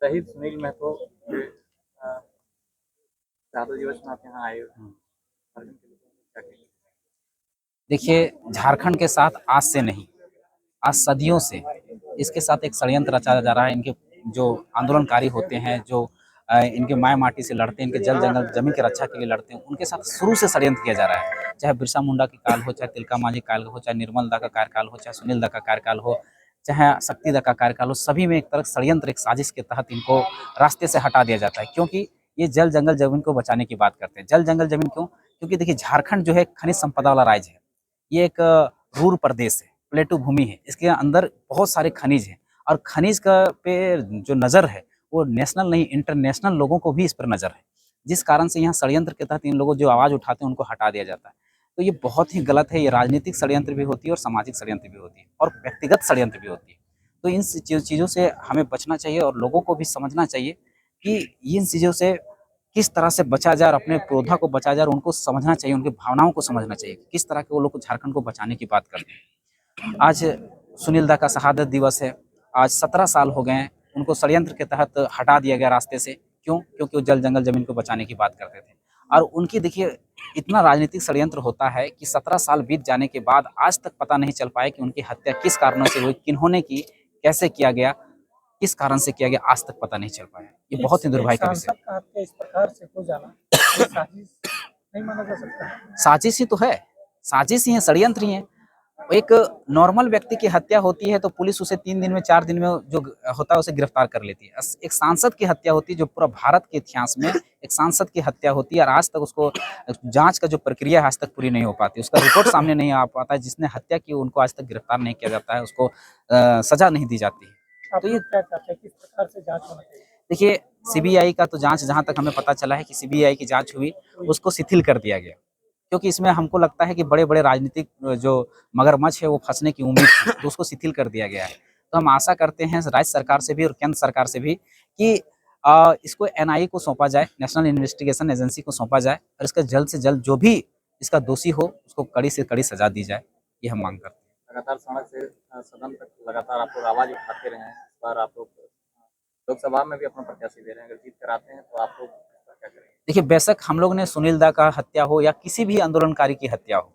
शहीद सुनील महतो के शहादत दिवस में आप यहाँ आए हो। क्या कहेंगे? देखिए, झारखंड के साथ आज से नहीं, आज सदियों से इसके साथ एक षड्यंत्र रचा जा रहा है। इनके जो आंदोलनकारी होते हैं, जो इनके माय माटी से लड़ते हैं, इनके जल जंगल जमीन की रक्षा के लिए लड़ते हैं, उनके साथ शुरू से षड्यंत्र किया जा रहा है। चाहे बिरसा मुंडा की काल हो, चाहे तिलका मांझी काल हो, चाहे निर्मल दा का कार्यकाल हो, चाहे सुनील दा का कार्यकाल हो, चाहे शक्ति दा का कार्यकाल हो, सभी में एक तरह षड्यंत्र, एक साजिश के तहत इनको रास्ते से हटा दिया जाता है। क्योंकि ये जल जंगल जमीन को बचाने की बात करते हैं। जल जंगल जमीन क्यों? क्योंकि देखिए, झारखंड जो है खनिज संपदा वाला राज्य है। ये एक रूर प्रदेश है, प्लेटू भूमि है। इसके अंदर बहुत सारे खनिज हैं और खनिज का पे जो नज़र है वो नेशनल नहीं, इंटरनेशनल लोगों को भी इस पर नज़र है। जिस कारण से यहाँ षड्यंत्र के तहत इन लोगों जो आवाज़ उठाते हैं उनको हटा दिया जाता है। तो ये बहुत ही गलत है। ये राजनीतिक षड्यंत्र भी होती है और सामाजिक षड्यंत्र भी होती है और व्यक्तिगत षड्यंत्र भी होती है। तो इन चीज़ों से हमें बचना चाहिए और लोगों को भी समझना चाहिए कि इन चीज़ों से किस तरह से बचा जाए और अपने क्रोधा को बचा जाए और उनको समझना चाहिए, उनकी भावनाओं को समझना चाहिए कि किस तरह के वो लोग को झारखंड को बचाने की बात करते हैं। आज सुनील दा का शहादत दिवस है। आज 17 साल हो गए हैं, उनको षड्यंत्र के तहत हटा दिया गया रास्ते से। क्यों? क्योंकि वो जल जंगल जमीन को बचाने की बात करते थे। और उनकी देखिए, इतना राजनीतिक षड्यंत्र होता है कि 17 साल बीत जाने के बाद आज तक पता नहीं चल पाया कि उनकी हत्या किस कारणों से हुई, किन्होंने की, कैसे किया गया, किस कारण से किया गया, आज तक पता नहीं चल पाया। ये बहुत ही दुर्भाग्य का विषय है। इस प्रकार से हो जाना ये साजिश नहीं माना जा सकता है। साजिश ही तो है, साजिश ही है, षड्यंत्र ही है। एक नॉर्मल व्यक्ति की हत्या होती है तो पुलिस उसे 3 दिन में, 4 दिन में जो होता है उसे गिरफ्तार कर लेती है। एक सांसद की हत्या होती है, जो पूरा भारत के इतिहास में एक सांसद की हत्या होती है और आज तक उसको जांच का जो प्रक्रिया है आज तक पूरी नहीं हो पाती, उसका रिपोर्ट सामने नहीं आ पाता है। जिसने हत्या की उनको आज तक गिरफ्तार नहीं किया जाता है, उसको सजा नहीं दी जाती है। तो ये क्या चाहते हैं, किस प्रकार से जांच होना चाहिए? देखिए, सीबीआई का तो जांच, जहां तक हमें पता चला है कि सीबीआई की जांच हुई, उसको शिथिल कर दिया गया। क्योंकि इसमें हमको लगता है कि बड़े-बड़े राजनीतिक जो मगरमच्छ है वो फँसने की उम्मीद थी, तो उसको शिथिल कर दिया गया है। तो हम आशा करते हैं राज्य सरकार से भी और केंद्र सरकार से भी कि इसको एनआईए को सौंपा जाए, नेशनल इन्वेस्टिगेशन एजेंसी को सौंपा जाए और इसका जल्द से जल्द जो भी इसका दोषी हो उसको कड़ी से कड़ी सजा दी जाए, ये हम मांग करते हैं। लगातार सड़क से सदन तक लगातार आप लोग आवाज उठाते रहे हैं। इस बार आप लोग लोकसभा में भी अपना प्रत्याशी दे रहे हैं। अगर जीत कर आते हैं तो आप लोग क्या करेंगे? देखिए, बेशक हम लोगों ने सुनील दा का हत्या हो या किसी भी आंदोलनकारी की हत्या हो,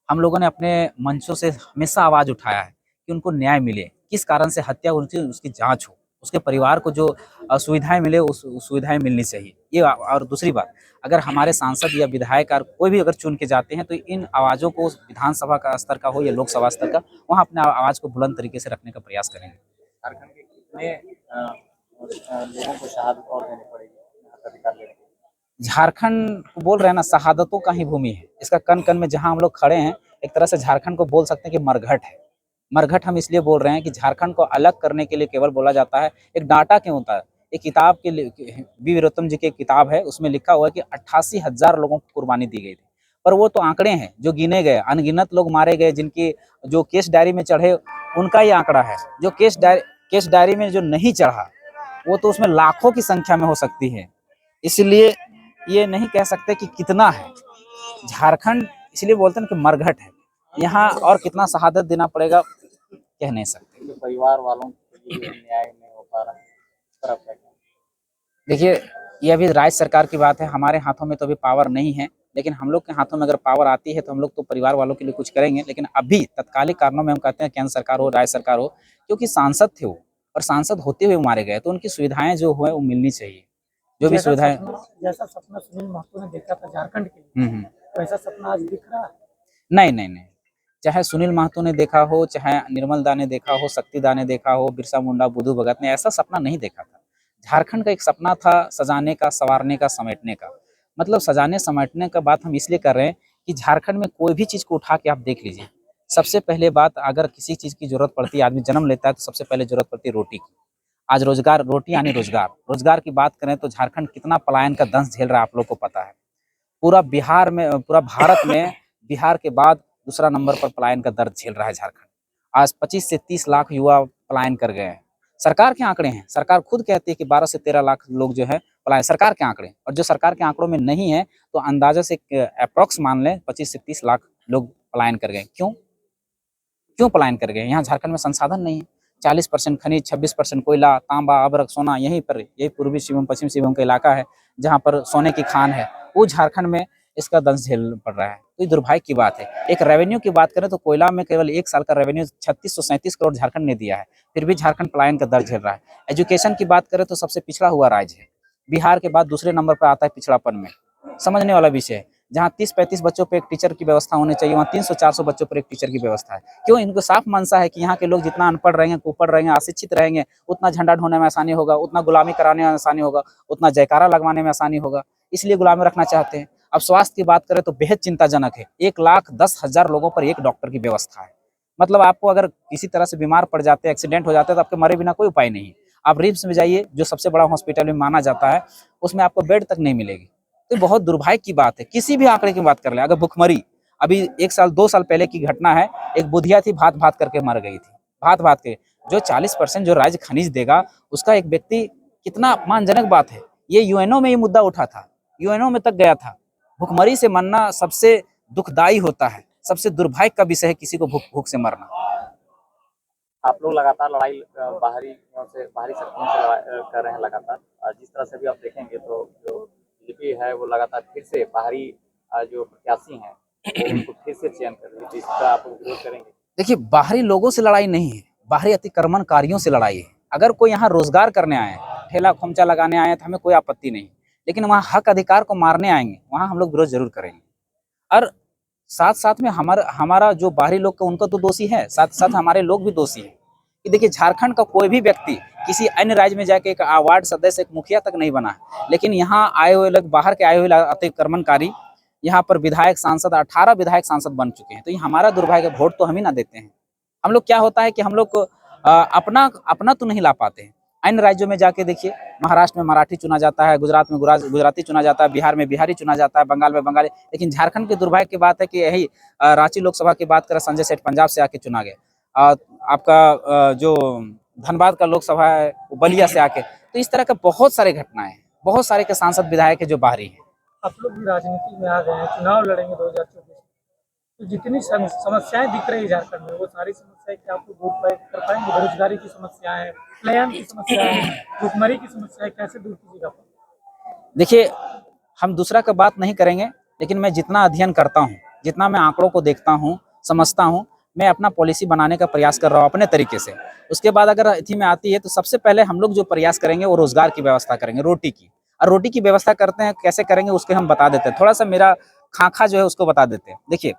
हम लोगों ने अपने मंचों से हमेशा आवाज़ उठाया है कि उनको न्याय मिले, किस कारण से हत्या हुई थी उसकी जाँच हो, उसके परिवार को जो सुविधाएँ मिले उस सुविधाएँ मिलनी चाहिए। ये और दूसरी बात, अगर हमारे सांसद या विधायक और कोई भी अगर चुन के जाते हैं तो इन आवाज़ों को विधानसभा का स्तर का हो या लोकसभा स्तर का, वहाँ अपने आवाज़ को बुलंद तरीके से रखने का प्रयास करेंगे। झारखंड के कितने लोगों को शहादत और देनी पड़ेगी अधिकार लेने के लिए? झारखंड को बोल रहे हैं ना, शहादतों का ही भूमि है। इसका कण-कण में जहाँ हम लोग खड़े हैं, एक तरह से झारखंड को बोल सकते हैं कि मरघट है। मरघट हम इसलिए बोल रहे हैं कि झारखंड को अलग करने के लिए केवल बोला जाता है। एक डाटा क्यों होता है? एक किताब के लिए वी वीरत्तम जी की एक किताब है, उसमें लिखा हुआ है कि 88,000 लोगों को कुर्बानी दी गई थी। पर वो तो आंकड़े हैं, जो गिने गए, अनगिनत लोग मारे गए, जिनकी जो केस डायरी में चढ़े, उनका ये आंकड़ा है। जो केस डायरी में जो नहीं चढ़ा, वो तो उसमें लाखों की संख्या में हो सकती है। इसलिए ये नहीं कह सकते कि कितना है। झारखंड इसलिए बोलते हैं कि मरघट है। यहाँ और कितना शहादत देना पड़ेगा कह नहीं सकते। जो परिवार वालों के लिए न्याय नहीं हो पा रहा है, इस पर आप क्या कहेंगे? देखिए, ये अभी राज्य सरकार की बात है, हमारे हाथों में तो अभी पावर नहीं है, लेकिन हम लोग के हाथों में अगर पावर आती है तो हम लोग तो परिवार वालों के लिए कुछ करेंगे। लेकिन अभी तत्कालिक कारणों में हम कहते हैं केंद्र सरकार हो, राज्य सरकार हो, क्योंकि सांसद थे वो और सांसद होते हुए मारे गए, तो उनकी सुविधाएं जो हुए वो मिलनी चाहिए। जो भी सुविधाएं जैसा सपना सुनील महतो ने देखा था झारखंड के लिए, वैसा सपना आज दिख रहा है? नहीं, नहीं, नहीं। चाहे सुनील महतो ने देखा हो, चाहे निर्मल दा ने देखा हो, शक्ति दा ने देखा हो, बिरसा मुंडा, बुद्धू भगत ने ऐसा सपना नहीं देखा था। झारखंड का एक सपना था सजाने का, संवारने का, समेटने का। मतलब सजाने समेटने का बात हम इसलिए कर रहे हैं कि झारखंड में कोई भी चीज़ को उठा के आप देख लीजिए। सबसे पहले बात, अगर किसी चीज़ की ज़रूरत पड़ती है, आदमी जन्म लेता है तो सबसे पहले ज़रूरत पड़ती है रोटी की। आज रोज़गार, रोटी यानी रोज़गार। रोज़गार की बात करें तो झारखंड कितना पलायन का दंश झेल रहा है आप लोग को पता है। पूरा बिहार में, पूरा भारत में बिहार के बाद दूसरा नंबर पर पलायन का दर्द झेल रहा है झारखंड। आज 25 से 30 लाख युवा पलायन कर गए हैं। सरकार के आंकड़े हैं, सरकार खुद कहती है कि 12 से 13 लाख लोग जो है पलायन, सरकार के आंकड़े, और जो सरकार के आंकड़ों में नहीं है तो अंदाजा से अप्रॉक्स मान लें 25 से 30 लाख लोग पलायन कर गए। क्यों पलायन कर गए? यहाँ झारखंड में संसाधन नहीं है। 40% खनिज, 26% कोयला, तांबा, अभ्रक, सोना यहीं पर, यही पूर्वी सिंहभूम पश्चिम सिंहभूम का इलाका है जहाँ पर सोने की खान है, वो झारखंड में इसका दंश झेल पड़ रहा है। तो ये दुर्भाग्य की बात है। एक रेवेन्यू की बात करें तो कोयला में केवल 1 साल का रेवेन्यू 3637 करोड़ झारखंड ने दिया है, फिर भी झारखंड पलायन का दर्द झेल रहा है। एजुकेशन की बात करें तो सबसे पिछड़ा हुआ राज्य है, बिहार के बाद दूसरे नंबर पर आता है पिछड़ापन में। समझने वाला विषय है, जहाँ 30-35 बच्चों पे एक टीचर की व्यवस्था होनी चाहिए, वहाँ 300-400 बच्चों पर एक टीचर की व्यवस्था है। क्यों? इनको साफ मनसा है कि यहाँ के लोग जितना अनपढ़ रहेंगे, कुपढ़ रहेंगे, अशिक्षित रहेंगे, उतना झंडा ढोने में आसानी होगा, उतना गुलामी कराने में आसानी होगा, उतना जयकारा लगवाने में आसानी होगा, इसलिए गुलामी रखना चाहते हैं। अब स्वास्थ्य की बात करें तो बेहद चिंताजनक है, 1,10,000 लोगों पर एक डॉक्टर की व्यवस्था है। मतलब आपको अगर किसी तरह से बीमार पड़ जाते हैं, एक्सीडेंट हो जाता है, तो आपके मरे बिना कोई उपाय नहीं है। आप रिम्स में जाइए, जो सबसे बड़ा हॉस्पिटल में माना जाता है, उसमें आपको बेड तक नहीं मिलेगी। तो बहुत दुर्भाग्य की बात है। किसी भी आंकड़े की बात कर ले, अगर भुखमरी अभी 1 साल 2 साल पहले की घटना है, एक बुधिया थी, भात भात करके मर गई थी, भात भात के। जो 40% जो राज्य खनिज देगा, उसका एक व्यक्ति, कितना अपमानजनक बात है। ये यूएनओ में ये मुद्दा उठा था, यूएनओ में तक गया था। भुखमरी से मरना सबसे दुखदाई होता है, सबसे दुर्भाग्य का विषय है किसी को भूख से मरना। आप लोग लगातार लड़ाई बाहरी शक्तियों से कर रहे हैं लगातार। जिस तरह से भी आप देखेंगे तो जो बीजेपी है वो लगातार फिर से बाहरी जो प्रत्याशी हैं वो उनको फिर से चयन कर रही है, तो इसका आप विरोध करेंगे? देखिए, बाहरी लोगों से लड़ाई नहीं है, बाहरी अतिक्रमणकारियों से लड़ाई है। अगर कोई यहाँ रोजगार करने आए, ठेला खोमचा लगाने आए, तो हमें कोई आपत्ति नहीं, लेकिन वहाँ हक अधिकार को मारने आएंगे, वहाँ हम लोग विरोध जरूर करेंगे। और साथ साथ में हमारा जो बाहरी लोग का उनका तो दोषी है, साथ साथ हमारे लोग भी दोषी है। कि देखिए, झारखंड का कोई भी व्यक्ति किसी अन्य राज्य में जाके एक वार्ड सदस्य, एक मुखिया तक नहीं बना है, लेकिन यहाँ आए हुए लोग, बाहर के आए हुए अतिक्रमणकारी यहाँ पर विधायक, सांसद, 18 विधायक, सांसद बन चुके हैं। तो ये हमारा दुर्भाग्य है, वोट तो हम ही ना देते हैं। हम लोग, क्या होता है कि हम लोग अपना तो नहीं ला पाते हैं। अन्य राज्यों में जाके देखिए, महाराष्ट्र में मराठी चुना जाता है, गुजरात में गुजराती चुना जाता है, बिहार में बिहारी चुना जाता है, बंगाल में बंगाली। लेकिन झारखंड के दुर्भाग्य की बात है कि यही रांची लोकसभा की बात करें, संजय सेठ पंजाब से आके चुना गया। आपका जो धनबाद का लोकसभा है वो बलिया से आके। तो इस तरह का बहुत सारे घटनाएं हैं, बहुत सारे के सांसद विधायक है जो बाहरी हैं। आप लोग भी राजनीति में आ गए हैं, चुनाव लड़ेंगे 2024, तो जितनी समस्याएं दिख रही है झारखंड में, वो सारी समस्याएं क्या आपको दूर कर पाएंगे? बेरोजगारी की समस्या है, पलायन की समस्या है, भुखमरी की समस्या है, कैसे दूर कीजिएगा? देखिए, हम दूसरा का बात नहीं करेंगे, लेकिन मैं जितना अध्ययन करता हूँ, जितना मैं आंकड़ों को देखता हूँ, समझता हूँ, मैं अपना पॉलिसी बनाने का प्रयास कर रहा हूँ अपने तरीके से। उसके बाद अगर अथी में आती है, तो सबसे पहले हम लोग जो प्रयास करेंगे वो रोजगार की व्यवस्था करेंगे, रोटी की। और रोटी की व्यवस्था करते हैं, कैसे करेंगे उसके हम बता देते हैं। थोड़ा सा मेरा खाका जो है उसको बता देते हैं। देखिए,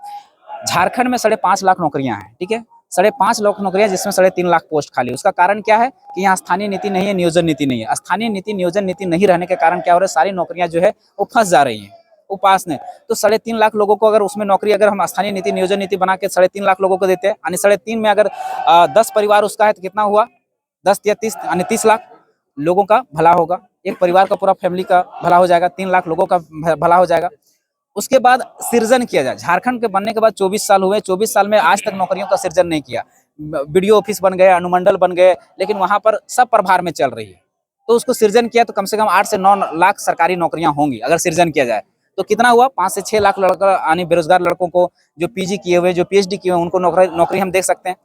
झारखंड में 5.5 लाख नौकरियां हैं, ठीक है, 5.5 लाख नौकरियां, जिसमें 3.5 लाख पोस्ट खाली। उसका कारण क्या है कि यहाँ स्थानीय नीति नहीं है, नियोजन नीति नहीं है। स्थानीय नीति, नियोजन नीति नहीं रहने के कारण क्या हो रहा है, सारी नौकरियां जो है वो फंस जा रही हैं, वो पास ने। तो 3.5 लाख लोगों को अगर उसमें नौकरी, अगर हम स्थानीय नीति, नियोजन नीति बना के 3.5 लाख लोगों को देते हैं, यानी 3.5 में अगर 10 परिवार उसका है, तो कितना हुआ? 10 या 30, यानी 30 लाख लोगों का भला होगा। एक परिवार का, पूरा फैमिली का भला हो जाएगा, 3 लाख लोगों का भला हो जाएगा। उसके बाद सृजन किया जाए। झारखंड के बनने के बाद 24 साल हुए, 24 साल में आज तक नौकरियों का सृजन नहीं किया। बीडीओ ऑफिस बन गए, अनुमंडल बन गए, लेकिन वहां पर सब प्रभार में चल रही है। तो उसको सृजन किया तो कम से कम 8 से 9 लाख सरकारी नौकरियां होंगी अगर सृजन किया जाए। तो कितना हुआ? 5 से 6 लाख लड़का, यानी बेरोजगार लड़कों को, जो पीजी किए हुए, जो पीएचडी किए हुए, उनको नौकरी हम देख सकते हैं।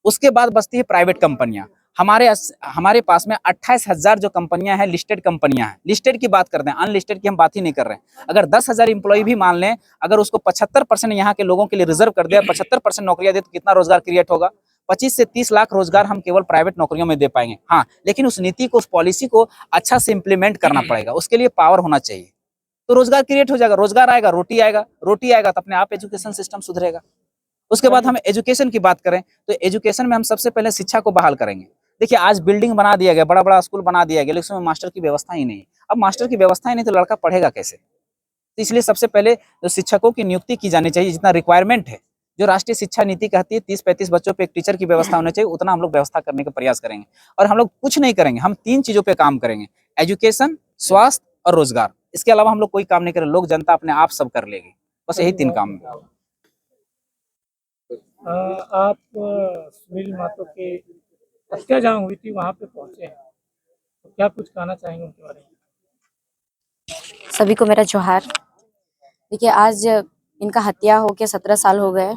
उसके बाद बचती है प्राइवेट कंपनियां। हमारे पास में 28,000 जो कंपनियां हैं, लिस्टेड कंपनियां हैं। लिस्टेड की बात करते हैं, अनलिस्टेड की हम बात ही नहीं कर रहे हैं। अगर 10,000 एम्प्लॉय भी मान लें, अगर उसको 75% यहाँ के लोगों के लिए रिजर्व कर दिया, 75% नौकरियां दे, तो कितना रोजगार क्रिएट होगा? 25 से 30 लाख रोजगार हम केवल प्राइवेट नौकरियों में दे पाएंगे। हाँ, लेकिन उस नीति को, उस पॉलिसी को अच्छा से इंप्लीमेंट करना पड़ेगा, उसके लिए पावर होना चाहिए। तो रोजगार क्रिएट हो जाएगा, रोजगार आएगा, रोटी आएगा, रोटी आएगा तो अपने आप एजुकेशन सिस्टम सुधरेगा। उसके बाद हम एजुकेशन की बात करें, तो एजुकेशन में हम सबसे पहले शिक्षा को बहाल करेंगे। देखिए, आज बिल्डिंग बना दिया गया, बड़ा बड़ा स्कूल बना दिया गया, लेकिन उसमें मास्टर की व्यवस्था ही नहीं। अब मास्टर की व्यवस्था ही नहीं तो लड़का पढ़ेगा कैसे? तो इसलिए सबसे पहले जो शिक्षकों की नियुक्ति की जानी चाहिए, जितना रिक्वायरमेंट है, जो राष्ट्रीय शिक्षा नीति कहती है 30-35 बच्चों पे एक टीचर की व्यवस्था होनी चाहिए, उतना हम लोग व्यवस्था करने का प्रयास करेंगे। और हम लोग कुछ नहीं करेंगे, हम 3 चीजों पे काम करेंगे: एजुकेशन, स्वास्थ्य और रोजगार। इसके अलावा हम लोग कोई काम नहीं करें, लोग, जनता अपने आप सब कर लेगी। बस यही 3 काम है। आप सुनील महतो के हत्या जहाँ हुई थी वहाँ पे पहुँचे हैं, तो क्या कुछ कहना चाहेंगे उनके बारे में? सभी को मेरा जोहार। देखिए, आज इनका हत्या होके 17 साल हो गए,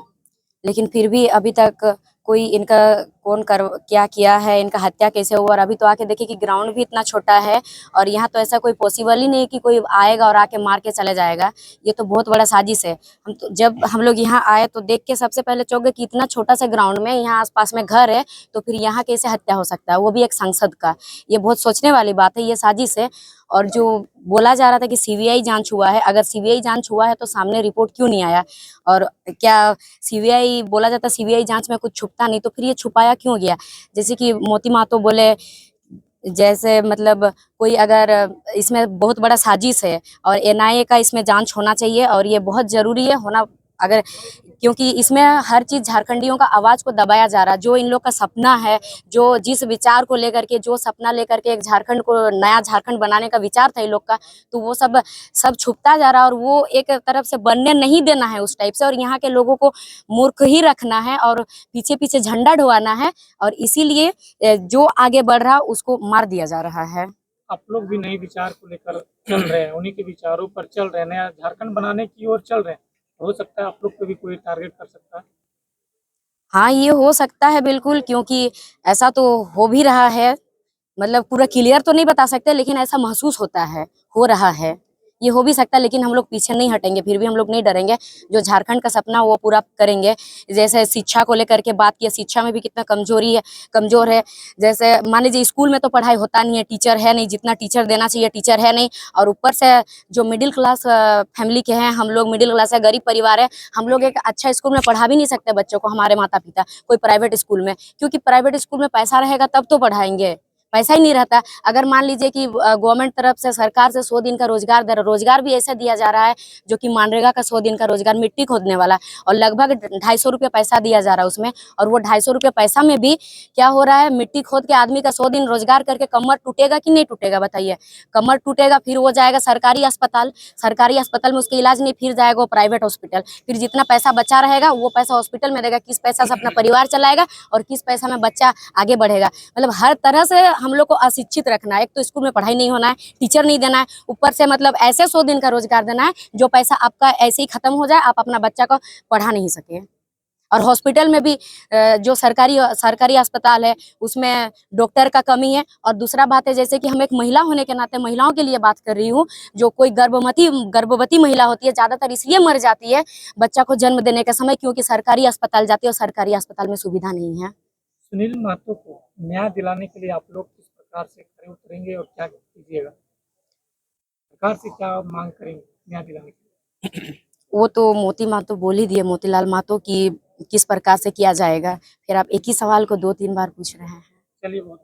लेकिन फिर भी अभी तक कोई इनका क्या किया है, इनका हत्या कैसे हुआ। और अभी तो आके देखिए कि ग्राउंड भी इतना छोटा है और यहाँ तो ऐसा कोई पॉसिबल ही नहीं कि कोई आएगा और आके मार के चले जाएगा। ये तो बहुत बड़ा साजिश है। जब हम लोग यहाँ आए तो देख के सबसे पहले चौंक गए कि इतना छोटा सा ग्राउंड में यहाँ आसपास में घर है, तो फिर यहाँ कैसे हत्या हो सकता है, वो भी एक सांसद का। ये बहुत सोचने वाली बात है, ये साजिश है। और जो बोला जा रहा था कि सीबीआई जांच हुआ है, अगर सीबीआई जांच हुआ है तो सामने रिपोर्ट क्यों नहीं आया? और क्या सीबीआई बोला जाता सीबीआई जांच में कुछ छुपता नहीं, तो फिर ये छुपाया क्यों गया? जैसे कि मोती महतो बोले, जैसे मतलब कोई अगर इसमें बहुत बड़ा साजिश है और एनआईए का इसमें जांच होना चाहिए और ये बहुत जरूरी है होना, अगर क्योंकि इसमें हर चीज झारखंडियों का आवाज को दबाया जा रहा है। जो इन लोग का सपना है, जो जिस विचार को लेकर के, जो सपना लेकर के एक झारखंड को, नया झारखंड बनाने का विचार था इन लोग का, तो वो सब छुपता जा रहा है और वो एक तरफ से बनने नहीं देना है उस टाइप से। और यहाँ के लोगों को मूर्ख ही रखना है और पीछे पीछे झंडा ढोवाना है, और इसीलिए जो आगे बढ़ रहा उसको मार दिया जा रहा है। आप लोग भी नए विचार को लेकर चल रहे हैं, उन्हीं के विचारों पर चल रहे हैं, नया झारखंड बनाने की ओर चल रहे हैं। हो सकता है आप लोग को भी कोई टारगेट कर सकता है। हाँ, ये हो सकता है बिल्कुल, क्योंकि ऐसा तो हो भी रहा है। मतलब पूरा क्लियर तो नहीं बता सकते, लेकिन ऐसा महसूस होता है, हो रहा है। ये हो भी सकता है, लेकिन हम लोग पीछे नहीं हटेंगे, फिर भी हम लोग नहीं डरेंगे। जो झारखंड का सपना वो पूरा करेंगे। जैसे शिक्षा को लेकर के बात की, शिक्षा में भी कितना कमजोर है। जैसे मान लीजिए स्कूल में तो पढ़ाई होता नहीं है, टीचर है नहीं, जितना टीचर देना चाहिए टीचर है नहीं। और ऊपर से जो मिडिल क्लास फैमिली के हैं, हम लोग मिडिल क्लास है, गरीब परिवार है, हम लोग एक अच्छा स्कूल में पढ़ा भी नहीं सकते बच्चों को, हमारे माता पिता, कोई प्राइवेट स्कूल में। क्योंकि प्राइवेट स्कूल में पैसा रहेगा तब तो पढ़ाएंगे, पैसा ही नहीं रहता। अगर मान लीजिए कि गवर्नमेंट तरफ से, सरकार से 100 दिन का रोजगार दे रहा, रोजगार भी ऐसा दिया जा रहा है जो कि मनरेगा का 100 दिन का रोजगार, मिट्टी खोदने वाला, और लगभग 250 रुपये पैसा दिया जा रहा है उसमें। और वो 250 रुपये पैसा में भी क्या हो रहा है, मिट्टी खोद के आदमी का 100 दिन रोजगार करके कमर टूटेगा कि नहीं टूटेगा बताइए? कमर टूटेगा, फिर वो जाएगा सरकारी अस्पताल, सरकारी अस्पताल में उसका इलाज नहीं, फिर जाएगा वो प्राइवेट हॉस्पिटल। फिर जितना पैसा बचा रहेगा वो पैसा हॉस्पिटल में देगा, किस पैसा से अपना परिवार चलाएगा और किस पैसा में बच्चा आगे बढ़ेगा। मतलब हर तरह से हम लोग को अशिक्षित रखना है। एक तो स्कूल में पढ़ाई नहीं होना है, टीचर नहीं देना है, ऊपर से मतलब ऐसे 100 दिन का रोजगार देना है जो पैसा आपका ऐसे ही खत्म हो जाए, आप अपना बच्चा को पढ़ा नहीं सके। और हॉस्पिटल में भी जो सरकारी अस्पताल है उसमें डॉक्टर का कमी है। और दूसरा बात है, जैसे कि हम एक महिला होने के नाते महिलाओं के लिए बात कर रही हूँ, जो कोई गर्भवती महिला होती है, ज्यादातर इसलिए मर जाती है बच्चा को जन्म देने के समय, क्योंकि सरकारी अस्पताल जाती है और सरकारी अस्पताल में सुविधा नहीं है। सुनील महतो को न्याय दिलाने के लिए आप लोग किस प्रकार से खड़े उतरेंगे और क्या कीजिएगा? सरकार से क्या मांग करेंगे न्याय दिलाने के लिए? वो तो मोती महतो बोल ही दिए, मोतीलाल महतो, की किस प्रकार से किया जाएगा। फिर आप एक ही सवाल को 2-3 बार पूछ रहे हैं। चलिए बहुत